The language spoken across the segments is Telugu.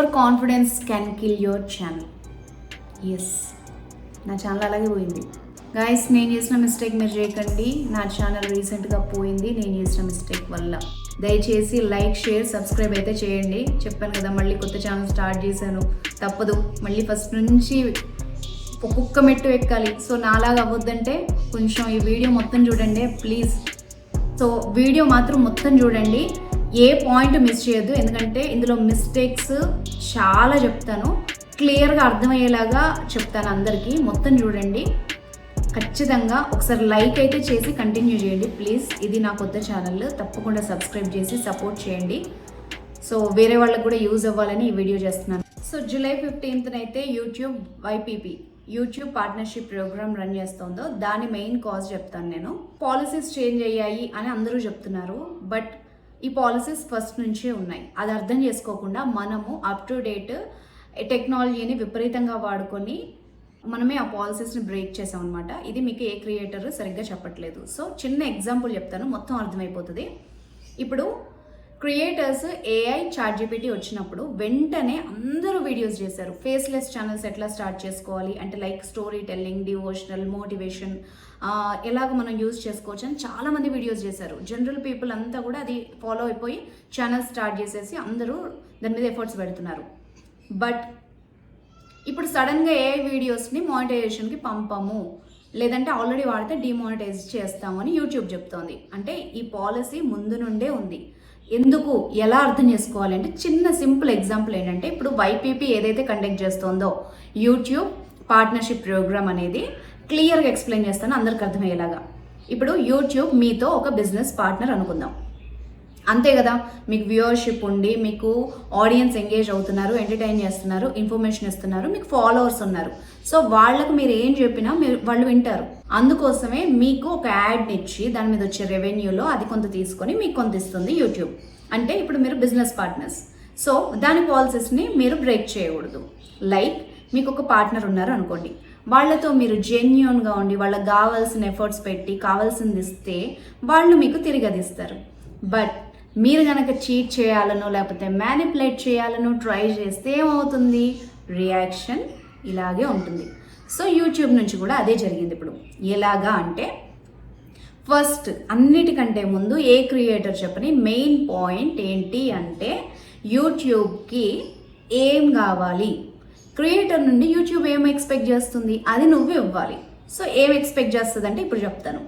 Over confidence can kill your channel. Yes, నా ఛానల్ అలాగే పోయింది గైస్. నేను చేసిన మిస్టేక్ మీరు చేయకండి. నా ఛానల్ రీసెంట్గా పోయింది నేను చేసిన మిస్టేక్ వల్ల. దయచేసి లైక్, షేర్, సబ్స్క్రైబ్ అయితే చేయండి. చెప్పాను కదా, మళ్ళీ కొత్త ఛానల్ స్టార్ట్ చేశాను, తప్పదు. మళ్ళీ ఫస్ట్ నుంచి ఒక్కొక్క మెట్టు ఎక్కాలి. సో నాలాగా అవ్వద్దంటే కొంచెం ఈ వీడియో మొత్తం చూడండి ప్లీజ్. సో వీడియో మాత్రం మొత్తం చూడండి, ఏ పాయింట్ మిస్ చేయొద్దు. ఎందుకంటే ఇందులో మిస్టేక్స్ చాలా చెప్తాను, క్లియర్గా అర్థమయ్యేలాగా చెప్తాను అందరికీ. మొత్తం చూడండి ఖచ్చితంగా. ఒకసారి లైక్ అయితే చేసి కంటిన్యూ చేయండి ప్లీజ్. ఇది నా కొత్త ఛానల్, తప్పకుండా సబ్స్క్రైబ్ చేసి సపోర్ట్ చేయండి. సో వేరే వాళ్ళకు కూడా యూజ్ అవ్వాలని ఈ వీడియో చేస్తున్నాను. సో జూలై 15th అయితే YouTube YPP YouTube partnership program run చేస్తుందో దాని మెయిన్ కాజ్ చెప్తాను నేను. పాలసీస్ చేంజ్ అయ్యాయి అని అందరూ చెప్తున్నారు, బట్ ఈ పాలసీస్ ఫస్ట్ నుంచే ఉన్నాయి. అది అర్థం చేసుకోకుండా మనము అప్ టు డేట్ టెక్నాలజీని విపరీతంగా వాడుకొని మనమే ఆ పాలసీస్ని బ్రేక్ చేసాం అనమాట. ఇది మీకు ఏ క్రియేటర్ సరిగ్గా చెప్పట్లేదు. సో చిన్న ఎగ్జాంపుల్ చెప్తాను, మొత్తం అర్థమైపోతుంది. ఇప్పుడు క్రియేటర్స్ ఏఐ ChatGPT వచ్చినప్పుడు వెంటనే అందరూ వీడియోస్ చేశారు. ఫేస్లెస్ ఛానల్స్ ఎట్లా స్టార్ట్ చేసుకోవాలి అంటే like story telling, devotional, motivation ఎలాగ మనం యూజ్ చేసుకోవచ్చు అని చాలామంది వీడియోస్ చేశారు. జనరల్ పీపుల్ అంతా కూడా అది ఫాలో అయిపోయి ఛానల్ స్టార్ట్ చేసేసి అందరూ దాని మీద ఎఫర్ట్స్ పెడుతున్నారు. బట్ ఇప్పుడు సడన్గా ఏఐ వీడియోస్ని మానిటైజేషన్కి పంపము, లేదంటే ఆల్రెడీ వాడితే డిమానిటైజ్ చేస్తాము అని యూట్యూబ్ చెప్తోంది. అంటే ఈ పాలసీ ముందు నుండే ఉంది. ఎందుకు, ఎలా అర్థం చేసుకోవాలి అంటే చిన్న సింపుల్ ఎగ్జాంపుల్ ఏంటంటే, ఇప్పుడు వైపీపీ ఏదైతే కండక్ట్ చేస్తోందో యూట్యూబ్ పార్ట్నర్షిప్ ప్రోగ్రామ్ అనేది క్లియర్గా ఎక్స్ప్లెయిన్ చేస్తాను అందరికి అర్థమయ్యేలాగా. ఇప్పుడు యూట్యూబ్ మీతో ఒక బిజినెస్ పార్ట్నర్ అనుకుందాం, అంతే కదా. మీకు వ్యూవర్షిప్ ఉండి, మీకు ఆడియన్స్ ఎంగేజ్ అవుతున్నారు, ఎంటర్టైన్ చేస్తున్నారు, ఇన్ఫర్మేషన్ ఇస్తున్నారు, మీకు ఫాలోవర్స్ ఉన్నారు. సో వాళ్ళకు మీరు ఏం చెప్పినా వాళ్ళు వింటారు. అందుకోసమే మీకు ఒక యాడ్ని ఇచ్చి దాని మీద వచ్చే రెవెన్యూలో అది కొంత తీసుకొని మీకు కొంత ఇస్తుంది యూట్యూబ్. అంటే ఇప్పుడు మీరు బిజినెస్ పార్ట్నర్స్. సో దాని పాలసీస్ని మీరు బ్రేక్ చేయకూడదు. లైక్ మీకు ఒక పార్ట్నర్ ఉన్నారు అనుకోండి, వాళ్ళతో మీరు జెన్యూన్గా ఉండి వాళ్ళకి కావాల్సిన ఎఫర్ట్స్ పెట్టి కావాల్సింది ఇస్తే వాళ్ళు మీకు తిరిగి అది ఇస్తారు. బట్ మీరు కనుక చీట్ చేయాలనో లేకపోతే మ్యానిపులేట్ చేయాలనో ట్రై చేస్తే ఏమవుతుంది, రియాక్షన్ ఇలాగే ఉంటుంది. సో యూట్యూబ్ నుంచి కూడా అదే జరిగింది. ఇప్పుడు ఎలాగా అంటే, ఫస్ట్ అన్నిటికంటే ముందు ఏ క్రియేటర్ చెప్పని మెయిన్ పాయింట్ ఏంటి అంటే, యూట్యూబ్కి ఏం కావాలి, క్రియేటర్ నుండి యూట్యూబ్ ఏం ఎక్స్పెక్ట్ చేస్తుంది అది నువ్వు ఇవ్వాలి. సో ఏం ఎక్స్పెక్ట్ చేస్తుంది అంటే ఇప్పుడు చెప్తాను.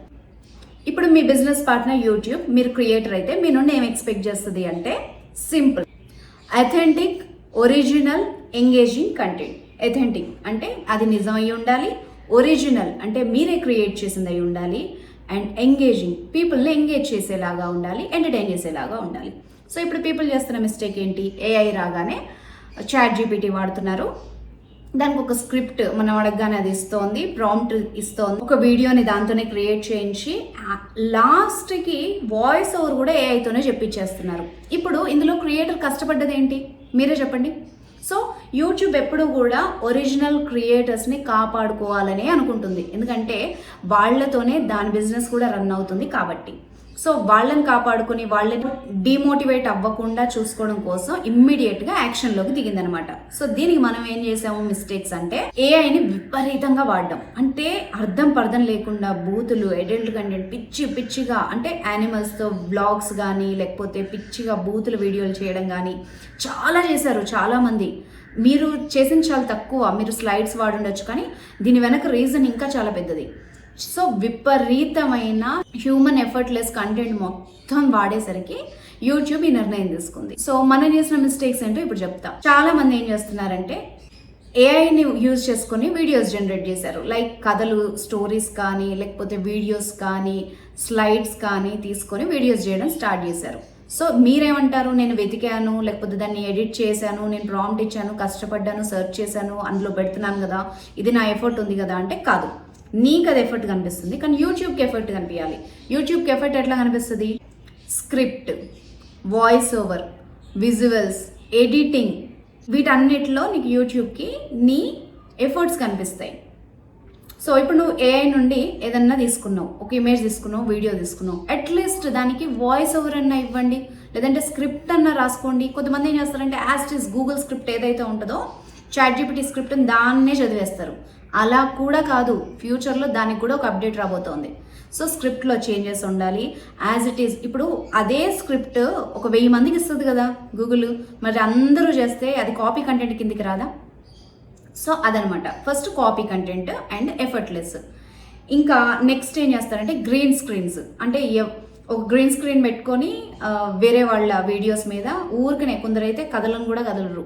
ఇప్పుడు మీ బిజినెస్ పార్ట్నర్ యూట్యూబ్, మీరు క్రియేటర్ అయితే మీ నుండి ఏం ఎక్స్పెక్ట్ చేస్తుంది అంటే simple, authentic, original, engaging content. Authentic అంటే అది నిజం అయి ఉండాలి, ఒరిజినల్ అంటే మీరే క్రియేట్ చేసింది అయి ఉండాలి, అండ్ ఎంగేజింగ్ పీపుల్ని ఎంగేజ్ చేసేలాగా ఉండాలి, ఎంటర్టైన్ చేసేలాగా ఉండాలి. సో ఇప్పుడు పీపుల్ చేస్తున్న మిస్టేక్ ఏంటి, ఏఐ రాగానే ChatGPT వాడుతున్నారు, దానికి ఒక స్క్రిప్ట్ మనం అడగగానే అది ఇస్తోంది, ప్రాంప్ట్ ఇస్తోంది, ఒక వీడియోని దాంతోనే క్రియేట్ చేయించి లాస్ట్కి వాయిస్ ఓవర్ కూడా ఏఐతోనే చెప్పించేస్తున్నారు. ఇప్పుడు ఇందులో క్రియేటర్ కష్టపడ్డది ఏంటి మీరే చెప్పండి. సో యూట్యూబ్ ఎప్పుడు కూడా ఒరిజినల్ క్రియేటర్స్ని కాపాడుకోవాలని అనుకుంటుంది, ఎందుకంటే వాళ్ళతోనే దాని బిజినెస్ కూడా రన్ అవుతుంది కాబట్టి. సో వాళ్ళని కాపాడుకొని వాళ్ళని డిమోటివేట్ అవ్వకుండా చూసుకోవడం కోసం ఇమ్మీడియట్గా యాక్షన్లోకి దిగిందనమాట. సో దీనికి మనం ఏం చేసాము మిస్టేక్స్ అంటే, ఏఐని విపరీతంగా వాడడం, అంటే అర్థం పర్థం లేకుండా బూతులు, అడల్ట్ కంటెంట్, పిచ్చిగా అంటే యానిమల్స్తో బ్లాగ్స్ కానీ లేకపోతే పిచ్చిగా బూతులు వీడియోలు చేయడం కానీ చాలా చేశారు చాలామంది. మీరు చేసిన చాలా తక్కువ, మీరు స్లైడ్స్ వాడుండొచ్చు, కానీ దీని వెనక రీజన్ ఇంకా చాలా పెద్దది. సో విపరీతమైన హ్యూమన్ ఎఫర్ట్లెస్ కంటెంట్ మొత్తం వాడేసరికి యూట్యూబ్ ఈ నిర్ణయం తీసుకుంది. సో మనం చేసిన మిస్టేక్స్ ఏంటో ఇప్పుడు చెప్తా. చాలా మంది ఏం చేస్తున్నారంటే ఏఐని యూజ్ చేసుకొని వీడియోస్ జనరేట్ చేశారు. లైక్ కథలు, స్టోరీస్ కానీ లేకపోతే వీడియోస్ కానీ స్లైడ్స్ కానీ తీసుకొని వీడియోస్ చేయడం స్టార్ట్ చేశారు. సో మీరేమంటారు, నేను వెతికాను లేకపోతే దాన్ని ఎడిట్ చేశాను, నేను ప్రాంప్ట్ ఇచ్చాను, కష్టపడ్డాను, సెర్చ్ చేశాను, అందులో పెడుతున్నాను కదా, ఇది నా ఎఫర్ట్ ఉంది కదా అంటే కాదు. నీకు అది ఎఫర్ట్ కనిపిస్తుంది, కానీ యూట్యూబ్కి ఎఫర్ట్ కనిపించాలి. యూట్యూబ్కి ఎఫర్ట్ ఎట్లా కనిపిస్తుంది, script, voice over, visuals, editing, వీటన్నిటిలో నీకు యూట్యూబ్కి నీ ఎఫర్ట్స్ కనిపిస్తాయి. సో ఇప్పుడు నువ్వు ఏఐ నుండి ఏదన్నా తీసుకున్నావు, ఒక ఇమేజ్ తీసుకున్నావు, వీడియో తీసుకున్నావు, అట్లీస్ట్ దానికి వాయిస్ ఓవర్ అన్నా ఇవ్వండి, లేదంటే స్క్రిప్ట్ అన్న రాసుకోండి. కొంతమంది ఏం చేస్తారంటే యాజ్ గూగుల్ స్క్రిప్ట్ ఏదైతే ఉంటుందో ChatGPT స్క్రిప్ట్ దాన్నే చదివేస్తారు. అలా కూడా కాదు, ఫ్యూచర్లో దానికి కూడా ఒక అప్డేట్ రాబోతోంది. సో స్క్రిప్ట్లో చేంజెస్ ఉండాలి యాజ్ ఇట్ ఈస్. ఇప్పుడు అదే స్క్రిప్ట్ ఒక 1000 మందికి ఇస్తుంది కదా గూగుల్, మరి అందరూ చేస్తే అది కాపీ కంటెంట్ కిందికి రాదా? సో అదనమాట first copy content and effortless. ఇంకా నెక్స్ట్ ఏం చేస్తారంటే గ్రీన్ స్క్రీన్స్. అంటే ఒక గ్రీన్ స్క్రీన్ పెట్టుకొని వేరే వాళ్ళ వీడియోస్ మీద ఊరికనే కొందరైతే కదలను కూడా కదలరు.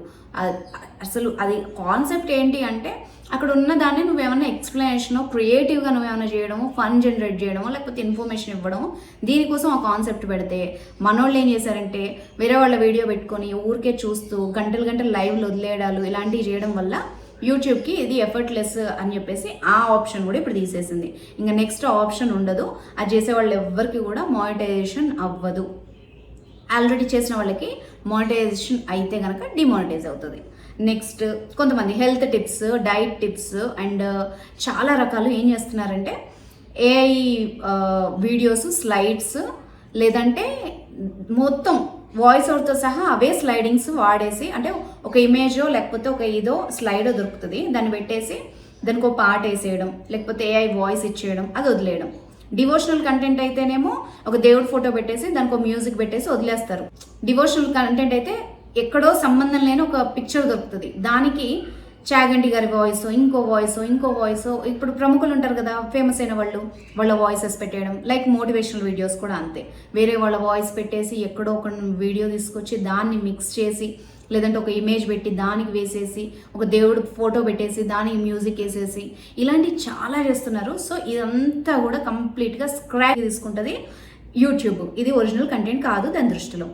అసలు అది కాన్సెప్ట్ ఏంటి అంటే అక్కడ ఉన్న దాన్ని నువ్వేమన్నా ఎక్స్ప్లెనేషనో క్రియేటివ్గా నువ్వేమైనా చేయడము, ఫన్ జనరేట్ చేయడమో, లేకపోతే ఇన్ఫర్మేషన్ ఇవ్వడము, దీనికోసం ఆ కాన్సెప్ట్ పెడితే మనోళ్ళు ఏం చేశారంటే వేరే వాళ్ళ వీడియో పెట్టుకొని ఊరికే చూస్తూ గంటలు లైవ్లు వదిలేయడాలు ఇలాంటివి చేయడం వల్ల యూట్యూబ్కి ఇది ఎఫర్ట్లెస్ అని చెప్పేసి ఆ ఆప్షన్ కూడా ఇప్పుడు తీసేసింది. ఇంకా నెక్స్ట్ ఆప్షన్ ఉండదు. అది చేసే వాళ్ళు ఎవ్వరికి కూడా మానిటైజేషన్ అవ్వదు. ఆల్రెడీ చేసిన వాళ్ళకి మానిటైజేషన్ అయితే కనుక డిమానిటైజ్ అవుతుంది. నెక్స్ట్ కొంతమంది health tips, diet tips and చాలా రకాలు ఏం చేస్తున్నారంటే ఏఐ వీడియోస్, స్లైడ్స్ లేదంటే మొత్తం వాయిస్ ఓవర్తో సహా అవే స్లైడింగ్స్ వాడేసి, అంటే ఒక ఇమేజో లేకపోతే ఒక ఇదో స్లైడో దొరుకుతుంది, దాన్ని పెట్టేసి దానికి ఒక పాట వేసేయడం, లేకపోతే ఏఐ వాయిస్ ఇచ్చేయడం, అది వదిలేయడం. డివోషనల్ కంటెంట్ అయితేనేమో ఒక దేవుడి ఫోటో పెట్టేసి దానికి ఒక మ్యూజిక్ పెట్టేసి వదిలేస్తారు. డివోషనల్ కంటెంట్ అయితే ఎక్కడో సంబంధం లేని ఒక పిక్చర్ దొరుకుతుంది, దానికి చాగంటి గారి వాయిస్, ఇంకో వాయిస్, ఇప్పుడు ప్రముఖులు ఉంటారు కదా ఫేమస్ అయిన వాళ్ళు, వాళ్ళ వాయిసెస్ పెట్టేయడం. లైక్ మోటివేషనల్ వీడియోస్ కూడా అంతే, వేరే వాళ్ళ వాయిస్ పెట్టేసి ఎక్కడో ఒక వీడియో తీసుకొచ్చి దాన్ని మిక్స్ చేసి, లేదంటే ఒక ఇమేజ్ పెట్టి దానికి వేసేసి, ఒక దేవుడు ఫోటో పెట్టేసి దానికి మ్యూజిక్ వేసేసి, ఇలాంటివి చాలా చేస్తున్నారు. సో ఇదంతా కూడా కంప్లీట్గా స్క్రాచ్ తీసుకుంటుంది యూట్యూబ్. ఇది ఒరిజినల్ కంటెంట్ కాదు దాని దృష్టిలో.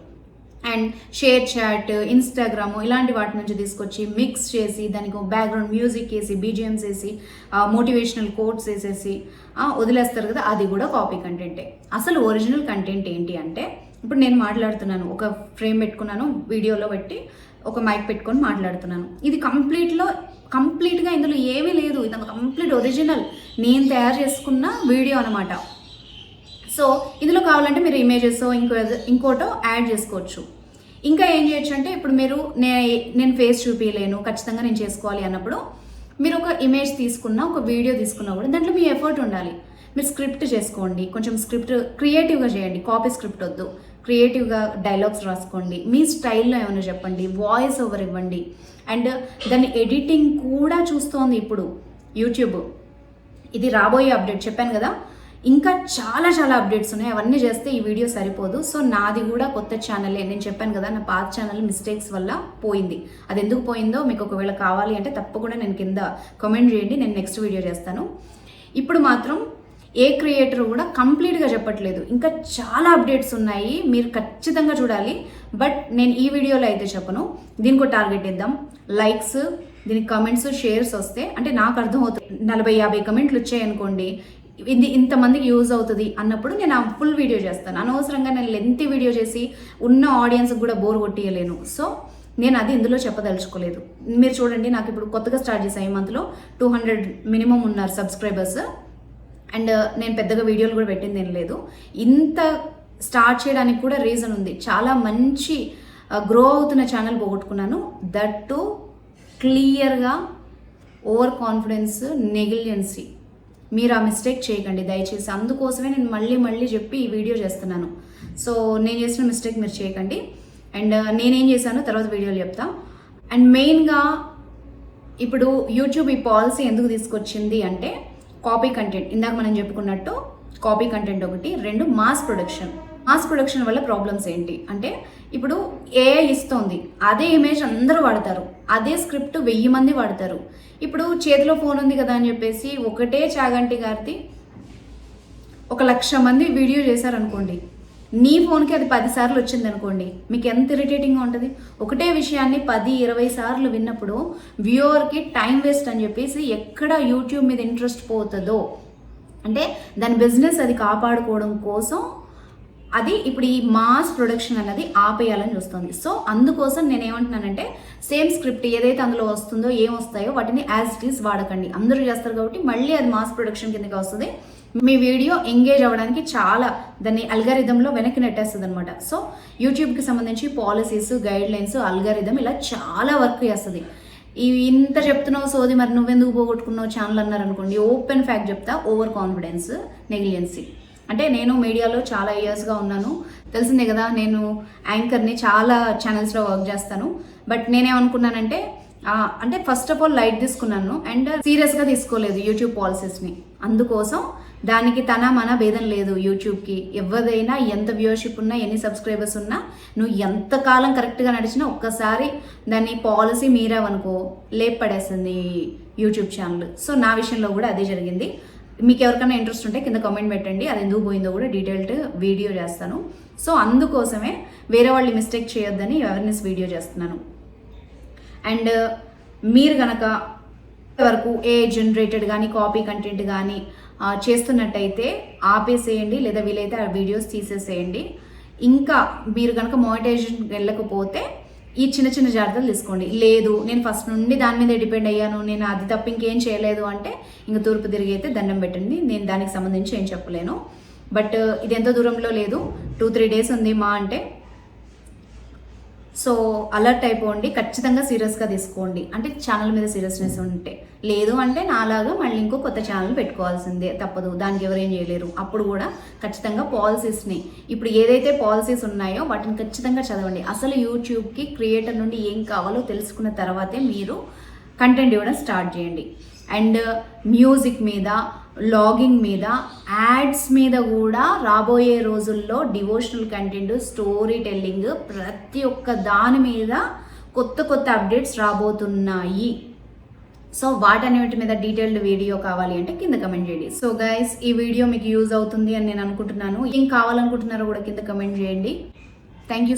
అండ్ షేర్ చాట్, ఇన్స్టాగ్రామ్ ఇలాంటి వాటి నుంచి తీసుకొచ్చి మిక్స్ చేసి దానికి బ్యాక్గ్రౌండ్ మ్యూజిక్ వేసి, బీజిఎమ్స్ వేసి, మోటివేషనల్ కోట్స్ వేసేసి వదిలేస్తారు కదా, అది కూడా కాపీ కంటెంటే. అసలు ఒరిజినల్ కంటెంట్ ఏంటి అంటే ఇప్పుడు నేను మాట్లాడుతున్నాను, ఒక ఫ్రేమ్ పెట్టుకున్నాను, వీడియోలో పెట్టి ఒక మైక్ పెట్టుకొని మాట్లాడుతున్నాను. ఇది కంప్లీట్గా ఇందులో ఏమీ లేదు, ఇది కంప్లీట్ ఒరిజినల్ నేను తయారు చేసుకున్న వీడియో అనమాట. సో ఇందులో కావాలంటే మీరు ఇమేజెస్ ఇంకోటో యాడ్ చేసుకోవచ్చు. ఇంకా ఏం చేయొచ్చు అంటే ఇప్పుడు మీరు నేను ఫేస్ చూపించలేను, ఖచ్చితంగా నేను చేసుకోవాలి అన్నప్పుడు మీరు ఒక ఇమేజ్ తీసుకున్నా, ఒక వీడియో తీసుకున్నా కూడా దాంట్లో మీ ఎఫర్ట్ ఉండాలి. మీరు స్క్రిప్ట్ చేసుకోండి, కొంచెం స్క్రిప్ట్ క్రియేటివ్గా చేయండి, కాపీ స్క్రిప్ట్ వద్దు, క్రియేటివ్గా డైలాగ్స్ రాసుకోండి, మీ స్టైల్లో ఏమైనా చెప్పండి, వాయిస్ ఓవర్ ఇవ్వండి. అండ్ దాన్ని ఎడిటింగ్ కూడా చూస్తోంది ఇప్పుడు యూట్యూబ్. ఇది రాబోయే అప్డేట్ చెప్పాను కదా, ఇంకా చాలా అప్డేట్స్ ఉన్నాయి, అవన్నీ చేస్తే ఈ వీడియో సరిపోదు. సో నాది కూడా కొత్త ఛానలే, నేను చెప్పాను కదా నా పాత ఛానల్ మిస్టేక్స్ వల్ల పోయింది. అది ఎందుకు పోయిందో మీకు ఒకవేళ కావాలి అంటే తప్పకుండా నేను కింద కామెంట్ చేయండి, నేను నెక్స్ట్ వీడియో చేస్తాను. ఇప్పుడు మాత్రం ఏ క్రియేటర్ కూడా కంప్లీట్గా చెప్పట్లేదు, ఇంకా చాలా అప్డేట్స్ ఉన్నాయి, మీరు ఖచ్చితంగా చూడాలి. బట్ నేను ఈ వీడియోలో అయితే చెప్పను. దీనికి టార్గెట్ ఇద్దాం, లైక్స్, దీనికి కమెంట్స్, షేర్స్ వస్తే, అంటే నాకు అర్థమవుతుంది 40-50 కమెంట్లు వచ్చాయనుకోండి, ఇది ఇంతమందికి యూజ్ అవుతుంది అన్నప్పుడు నేను ఆ ఫుల్ వీడియో చేస్తాను. అనవసరంగా నేను లెంతీ వీడియో చేసి ఉన్న ఆడియన్స్కి కూడా బోర్ కొట్టియలేను. సో నేను అది ఇందులో చెప్పదలుచుకోలేదు. మీరు చూడండి, నాకు ఇప్పుడు కొత్తగా స్టార్ట్ చేశాను, ఈ మంత్లో 200 మినిమం ఉన్నారు సబ్స్క్రైబర్స్. అండ్ నేను పెద్దగా వీడియోలు కూడా పెట్టింది ఏం లేదు. ఇంత స్టార్ట్ చేయడానికి కూడా రీజన్ ఉంది, చాలా మంచి గ్రో అవుతున్న ఛానల్ పోగొట్టుకున్నాను. దట్ టు క్లియర్గా ఓవర్ కాన్ఫిడెన్స్, నెగ్లిజెన్సీ. మీరు ఆ మిస్టేక్ చేయకండి దయచేసి, అందుకోసమే నేను మళ్ళీ చెప్పి ఈ వీడియో చేస్తున్నాను. సో నేను చేసిన మిస్టేక్ మీరు చేయకండి. అండ్ నేనేం చేశానో తర్వాత వీడియోలు చెప్తా. అండ్ మెయిన్గా ఇప్పుడు యూట్యూబ్ ఈ పాలసీ ఎందుకు తీసుకొచ్చింది అంటే కాపీ కంటెంట్, ఇందాక మనం చెప్పుకున్నట్టు కాపీ కంటెంట్ ఒకటి, 2 మాస్ ప్రొడక్షన్ వల్ల ప్రాబ్లమ్స్ ఏంటి అంటే ఇప్పుడు ఏఐ ఇస్తోంది, అదే ఇమేజ్ అందరూ వాడతారు, అదే స్క్రిప్ట్ 1000 మంది వాడతారు. ఇప్పుడు చేతిలో ఫోన్ ఉంది కదా అని చెప్పేసి ఒకటే చాగంటి గారిది 1,00,000 మంది వీడియో చేశారనుకోండి, నీ ఫోన్కి అది 10 సార్లు వచ్చింది అనుకోండి, మీకు ఎంత ఇరిటేటింగ్గా ఉంటుంది. ఒకటే విషయాన్ని 10-20 సార్లు విన్నప్పుడు వ్యూవర్కి టైం వేస్ట్ అని చెప్పేసి ఎక్కడ యూట్యూబ్ మీద ఇంట్రెస్ట్ పోతుందో, అంటే దాని బిజినెస్ అది కాపాడుకోవడం కోసం అది ఇప్పుడు ఈ మాస్ ప్రొడక్షన్ అన్నది ఆపేయాలని చూస్తుంది. సో అందుకోసం నేను ఏమంటున్నానంటే సేమ్ స్క్రిప్ట్ ఏదైతే అందులో వస్తుందో, ఏం వస్తాయో వాటిని యాజ్ ఇట్ ఈస్ వాడకండి. అందరూ చేస్తారు కాబట్టి మళ్ళీ అది మాస్ ప్రొడక్షన్ కిందకి వస్తుంది. మీ వీడియో ఎంగేజ్ అవ్వడానికి చాలా దాన్ని అల్గారిథంలో వెనక్కి నెట్టేస్తుంది అనమాట. సో యూట్యూబ్కి సంబంధించి పాలసీస్, గైడ్ లైన్స్, అల్గారిథం ఇలా చాలా వర్క్ చేస్తుంది. ఇవి ఇంత చెప్తున్నావు సోది, మరి నువ్వెందుకు పోగొట్టుకున్నావు ఛానల్ అన్నారనుకోండి, ఓపెన్ ఫ్యాక్ట్ చెప్తా, ఓవర్ కాన్ఫిడెన్స్, నెగ్లిజెన్సీ. అంటే నేను మీడియాలో చాలా ఇయర్స్గా ఉన్నాను, తెలిసిందే కదా, నేను యాంకర్ని, చాలా ఛానల్స్లో వర్క్ చేస్తాను. బట్ నేనేమనుకున్నానంటే అంటే ఫస్ట్ ఆఫ్ ఆల్ లైట్ తీసుకున్నాను అండ్ సీరియస్గా తీసుకోలేదు యూట్యూబ్ పాలసీస్ని. అందుకోసం దానికి మన భేదం లేదు. యూట్యూబ్కి ఎవరిదైనా ఎంత వ్యూవర్షిప్ ఉన్నా, ఎన్ని సబ్స్క్రైబర్స్ ఉన్నా, నువ్వు ఎంతకాలం కరెక్ట్గా నడిచినా ఒక్కసారి దాని పాలసీ మీరావనుకో లేపడేస్తుంది యూట్యూబ్ ఛానల్. సో నా విషయంలో కూడా అదే జరిగింది. మీకు ఎవరికైనా ఇంట్రెస్ట్ ఉంటే కింద కామెంట్ పెట్టండి, అది ఎందుకు పోయిందో కూడా డీటెయిల్డ్ వీడియో చేస్తాను. సో అందుకోసమే వేరే వాళ్ళు మిస్టేక్ చేయొద్దని అవేర్నెస్ వీడియో చేస్తున్నాను. అండ్ మీరు కనుక వరకు ఏ జనరేటెడ్ కానీ కాపీ కంటెంట్ కానీ చేస్తున్నట్టయితే ఆపేసేయండి, లేదా వీలైతే ఆ వీడియోస్ తీసేసేయండి. ఇంకా మీరు కనుక మానిటైజేషన్ వెళ్ళకపోతే ఈ చిన్న చిన్న జాగ్రత్తలు తీసుకోండి. లేదు నేను ఫస్ట్ నుండి దాని మీద డిపెండ్ అయ్యాను, నేను అది తప్ప ఇంకేం చేయలేదు అంటే ఇంక తూర్పు తిరిగి అయితే దండం పెట్టండి. నేను దానికి సంబంధించి ఏం చెప్పలేను. బట్ ఇది ఎంతో దూరంలో లేదు, 2-3 days ఉంది మా అంటే. సో అలర్ట్ అయిపోండి, ఖచ్చితంగా సీరియస్గా తీసుకోండి. అంటే ఛానల్ మీద సీరియస్నెస్ ఉంటే, లేదు అంటే నాలాగా మళ్ళీ ఇంకో కొత్త ఛానల్ పెట్టుకోవాల్సిందే, తప్పదు, దానికి ఎవరేం చేయలేరు. అప్పుడు కూడా ఖచ్చితంగా పాలసీస్ని, ఇప్పుడు ఏదైతే పాలసీస్ ఉన్నాయో వాటిని ఖచ్చితంగా చదవండి. అసలు యూట్యూబ్కి క్రియేటర్ నుండి ఏం కావాలో తెలుసుకున్న తర్వాతే మీరు కంటెంట్ ఇవ్వడం స్టార్ట్ చేయండి. అండ్ మ్యూజిక్ మీద, లాగింగ్ మీద, యాడ్స్ మీద కూడా రాబోయే రోజుల్లో డివోషనల్ కంటెంట్, స్టోరీ టెల్లింగ్, ప్రతి ఒక్క దాని మీద కొత్త కొత్త అప్డేట్స్ రాబోతున్నాయి. సో వాటన్నిటి మీద డీటెయిల్డ్ వీడియో కావాలి అంటే కింద కమెంట్ చేయండి. సో గైస్, ఈ వీడియో మీకు యూజ్ అవుతుంది అని నేను అనుకుంటున్నాను. ఏం కావాలనుకుంటున్నారో కూడా కింద కమెంట్ చేయండి. Thank you.